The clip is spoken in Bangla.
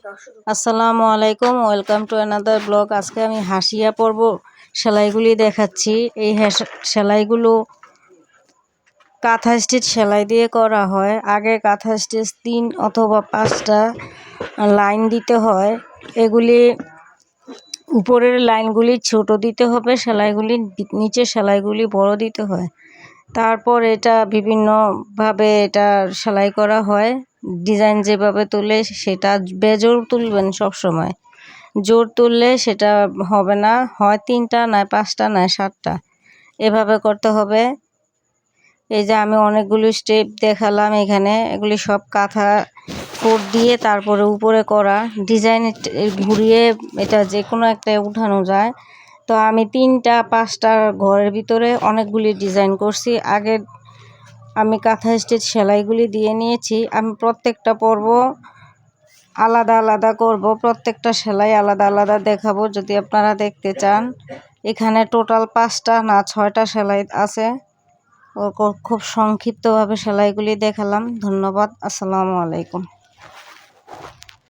আসসালামু আলাইকুম, ওয়েলকাম টু অ্যানাদার ব্লগ। আজকে আমি হাসিয়া পর্ব সেলাইগুলি দেখাচ্ছি। এই সেলাইগুলো কাঁথা স্টিচ সেলাই দিয়ে করা হয়। আগে কাঁথা স্টিচ 3 অথবা 5টা লাইন দিতে হয়। এগুলি উপরের লাইনগুলি ছোট দিতে হবে, সেলাইগুলি নিচে সেলাইগুলি বড় দিতে হয়। তারপর এটা বিভিন্নভাবে এটা সেলাই করা হয়। ডিজাইন যেভাবে তুলে সেটা বেজোর তুলবেন সবসময়। জোর তুললে সেটা হবে না, হয় 3টা নয় 5টা নয় 7টা, এভাবে করতে হবে। এই যে আমি অনেকগুলো স্টেপ দেখালাম এখানে, এগুলি সব কাঁথা কোট দিয়ে তারপরে উপরে করা ডিজাইন ঘুরিয়ে এটা যে কোনো একটা উঠানো যায়। তো আমি 3টা 5টা ঘরের ভিতরে অনেকগুলি ডিজাইন করছি। আগে আমি কাঁথা স্টিচ সেলাইগুলি দিয়ে নিয়েছি। আমি প্রত্যেকটা পর্ব আলাদা আলাদা করব, প্রত্যেকটা সেলাই আলাদা আলাদা দেখাবো যদি আপনারা দেখতে চান। এখানে টোটাল 5টা না 6টা সেলাই আছে। খুব সংক্ষিপ্তভাবে সেলাইগুলি দেখালাম। ধন্যবাদ। আসসালামু আলাইকুম।